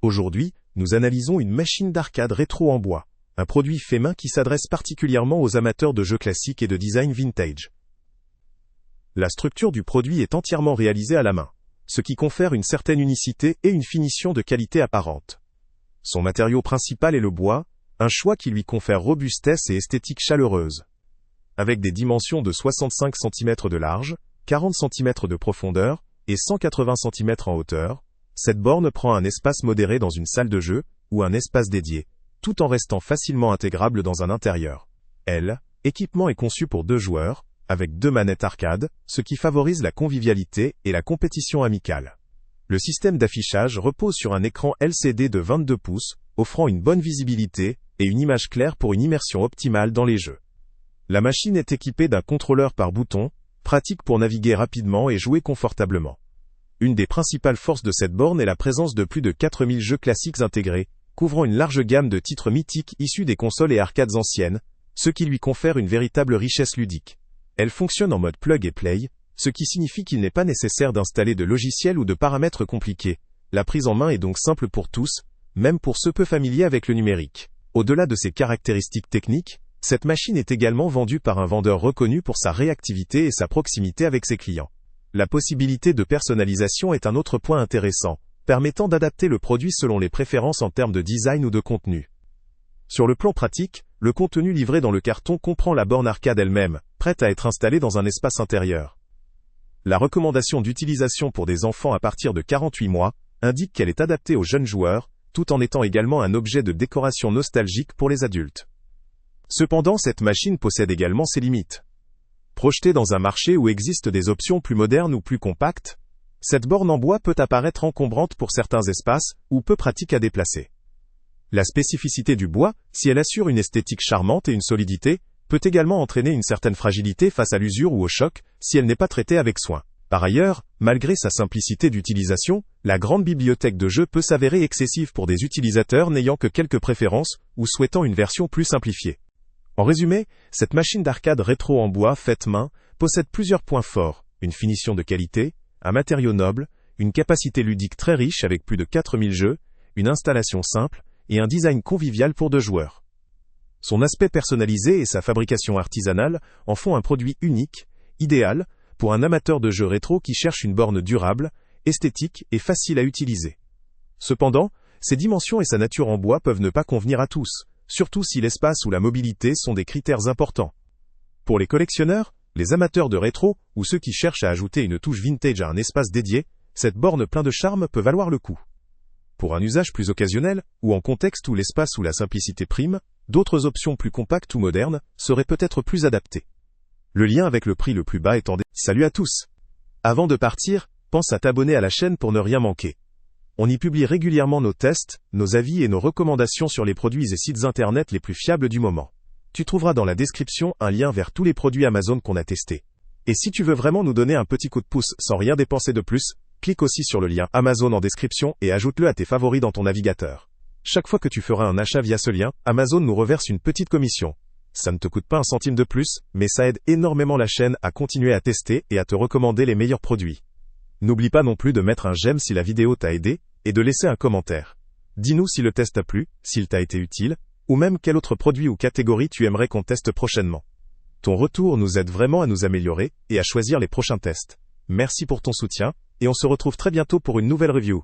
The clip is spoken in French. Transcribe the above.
Aujourd'hui, nous analysons une machine d'arcade rétro en bois, un produit fait main qui s'adresse particulièrement aux amateurs de jeux classiques et de design vintage. La structure du produit est entièrement réalisée à la main, ce qui confère une certaine unicité et une finition de qualité apparente. Son matériau principal est le bois, un choix qui lui confère robustesse et esthétique chaleureuse. Avec des dimensions de 65 cm de large, 40 cm de profondeur et 180 cm en hauteur, cette borne prend un espace modéré dans une salle de jeu ou un espace dédié, tout en restant facilement intégrable dans un intérieur. L'équipement est conçu pour 2 joueurs, avec 2 manettes arcade, ce qui favorise la convivialité et la compétition amicale. Le système d'affichage repose sur un écran LCD de 22 pouces, offrant une bonne visibilité et une image claire pour une immersion optimale dans les jeux. La machine est équipée d'un contrôleur par bouton, pratique pour naviguer rapidement et jouer confortablement. Une des principales forces de cette borne est la présence de plus de 4000 jeux classiques intégrés, couvrant une large gamme de titres mythiques issus des consoles et arcades anciennes, ce qui lui confère une véritable richesse ludique. Elle fonctionne en mode plug and play, ce qui signifie qu'il n'est pas nécessaire d'installer de logiciels ou de paramètres compliqués. La prise en main est donc simple pour tous, même pour ceux peu familiers avec le numérique. Au-delà de ses caractéristiques techniques, cette machine est également vendue par un vendeur reconnu pour sa réactivité et sa proximité avec ses clients. La possibilité de personnalisation est un autre point intéressant, permettant d'adapter le produit selon les préférences en termes de design ou de contenu. Sur le plan pratique, le contenu livré dans le carton comprend la borne arcade elle-même, prête à être installée dans un espace intérieur. La recommandation d'utilisation pour des enfants à partir de 48 mois indique qu'elle est adaptée aux jeunes joueurs, tout en étant également un objet de décoration nostalgique pour les adultes. Cependant, cette machine possède également ses limites. Projetée dans un marché où existent des options plus modernes ou plus compactes, cette borne en bois peut apparaître encombrante pour certains espaces ou peu pratique à déplacer. La spécificité du bois, si elle assure une esthétique charmante et une solidité, peut également entraîner une certaine fragilité face à l'usure ou au choc, si elle n'est pas traitée avec soin. Par ailleurs, malgré sa simplicité d'utilisation, la grande bibliothèque de jeux peut s'avérer excessive pour des utilisateurs n'ayant que quelques préférences ou souhaitant une version plus simplifiée. En résumé, cette machine d'arcade rétro en bois faite main possède plusieurs points forts, une finition de qualité, un matériau noble, une capacité ludique très riche avec plus de 4000 jeux, une installation simple, et un design convivial pour 2 joueurs. Son aspect personnalisé et sa fabrication artisanale en font un produit unique, idéal, pour un amateur de jeux rétro qui cherche une borne durable, esthétique et facile à utiliser. Cependant, ses dimensions et sa nature en bois peuvent ne pas convenir à tous, surtout si l'espace ou la mobilité sont des critères importants. Pour les collectionneurs, les amateurs de rétro ou ceux qui cherchent à ajouter une touche vintage à un espace dédié, cette borne plein de charme peut valoir le coup. Pour un usage plus occasionnel, ou en contexte où l'espace ou la simplicité prime, d'autres options plus compactes ou modernes seraient peut-être plus adaptées. Le lien avec le prix le plus bas est en Salut à tous! Avant de partir, pense à t'abonner à la chaîne pour ne rien manquer. On y publie régulièrement nos tests, nos avis et nos recommandations sur les produits et sites internet les plus fiables du moment. Tu trouveras dans la description un lien vers tous les produits Amazon qu'on a testés. Et si tu veux vraiment nous donner un petit coup de pouce sans rien dépenser de plus, clique aussi sur le lien Amazon en description et ajoute-le à tes favoris dans ton navigateur. Chaque fois que tu feras un achat via ce lien, Amazon nous reverse une petite commission. Ça ne te coûte pas un centime de plus, mais ça aide énormément la chaîne à continuer à tester et à te recommander les meilleurs produits. N'oublie pas non plus de mettre un j'aime si la vidéo t'a aidé, et de laisser un commentaire. Dis-nous si le test t'a plu, s'il t'a été utile, ou même quel autre produit ou catégorie tu aimerais qu'on teste prochainement. Ton retour nous aide vraiment à nous améliorer et à choisir les prochains tests. Merci pour ton soutien, et on se retrouve très bientôt pour une nouvelle review.